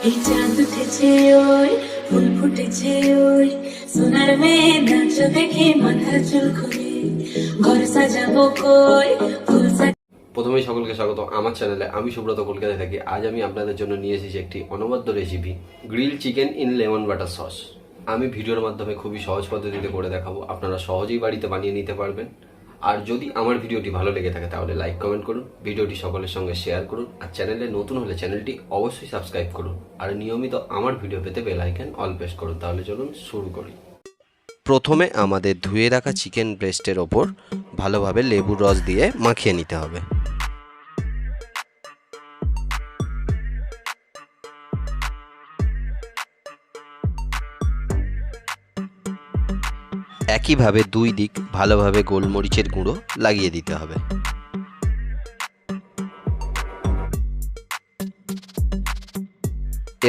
এই চাঁদ উঠেছে ওই ফুল ফুটেছে ওই সোনার মেয়ে নাচ দেখে মাথা চুল খুলে ঘর সাজাবো কই ফুল প্রথমেই সকলকে স্বাগত আমার চ্যানেলে। আমি সুব্রত কলকাতায় থাকি। আজ আমি আপনাদের জন্য নিয়ে এসেছি একটি অনবদ্য recipe, grill chicken in lemon butter sauce. আমি ভিডিওর মাধ্যমে খুবই সহজ পদ্ধতিতে করে দেখাবো, আপনারা সহজেই বাড়িতে বানিয়ে নিতে পারবেন। আর যদি আমার ভিডিওটি ভালো লেগে থাকে তাহলে লাইক কমেন্ট করুন, ভিডিওটি সকলের সঙ্গে শেয়ার করুন, আর চ্যানেলে নতুন হলে চ্যানেলটি অবশ্যই সাবস্ক্রাইব করুন, আর নিয়মিত আমার ভিডিও পেতে বেল আইকন অল প্রেস করুন। তাহলে চলুন শুরু করি। প্রথমে আমাদের ধুয়ে রাখা চিকেন ব্রেস্টের ওপর ভালোভাবে লেবুর রস দিয়ে মাখিয়ে নিতে হবে। একইভাবে দুই দিক ভালোভাবে গোলমরিচের গুঁড়ো লাগিয়ে দিতে হবে।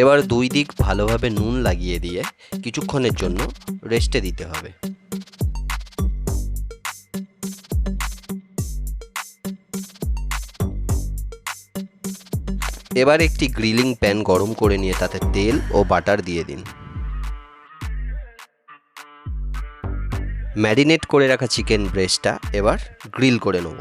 এবার দুই দিক ভালোভাবে নুন লাগিয়ে দিয়ে কিছুক্ষণের জন্য রেস্টে দিতে হবে। এবার একটি গ্রিলিং প্যান গরম করে নিয়ে তাতে তেল ও বাটার দিয়ে দিন। ম্যারিনেট করে রাখা চিকেন ব্রেস্টটা এবার গ্রিল করে নেব।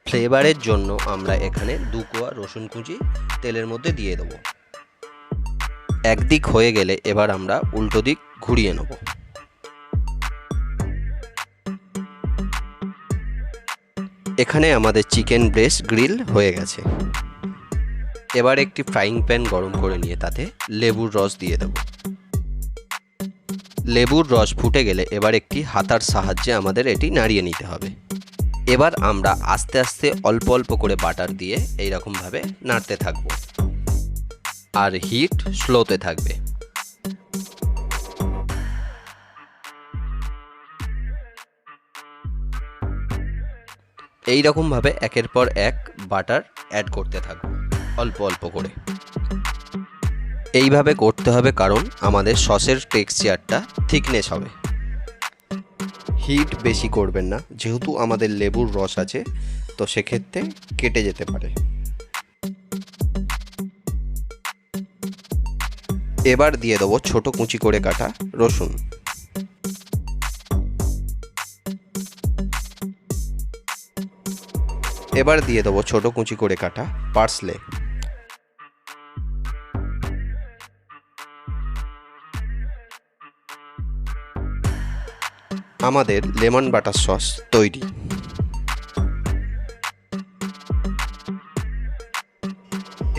ফ্লেভারের জন্য আমরা এখানে 2 কোয়া রসুন কুচি তেলের মধ্যে দিয়ে দেব। একদিক হয়ে গেলে এবার আমরা উল্টো দিক ঘুরিয়ে নেব। এখানে আমাদের চিকেন ব্রেস্ট গ্রিল হয়ে গেছে। এবার একটি ফ্রাইং প্যান গরম করে নিয়ে তাতে লেবুর রস দিয়ে দেব। লেবুর রস ফুটে গেলে এবার একটি হাতার সাহায্যে আমাদের এটি নাড়িয়ে নিতে হবে। এবার আমরা আস্তে আস্তে অল্প অল্প করে বাটার দিয়ে এইরকমভাবে নাড়তে থাকব, আর হিট স্লোতে থাকবে। এইরকমভাবে একের পর এক বাটার অ্যাড করতে থাকব অল্প অল্প করে। এইভাবে করতে হবে কারণ আমাদের সসের টেক্সচারটা থিকনেস হবে। হিট বেশি করবেন না, যেহেতু আমাদের লেবুর রস আছে, তো সেক্ষেত্রে কেটে যেতে পারে। এবার দিয়ে দেবো ছোট কুচি করে কাটা রসুন। এবার দিয়ে দেবো ছোট কুচি করে কাটা পার্সলে। আমাদের লেমন বাটার সস তৈরি।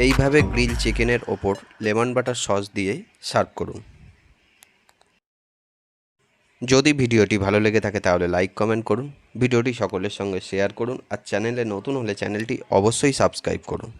এইভাবে গ্রিল চিকেনের ওপর লেমন বাটার সস দিয়ে সার্ভ করুন। যদি ভিডিওটি ভালো লেগে থাকে তাহলে লাইক কমেন্ট করুন, ভিডিওটি সকলের সঙ্গে শেয়ার করুন, আর চ্যানেলে নতুন হলে চ্যানেলটি অবশ্যই সাবস্ক্রাইব করুন।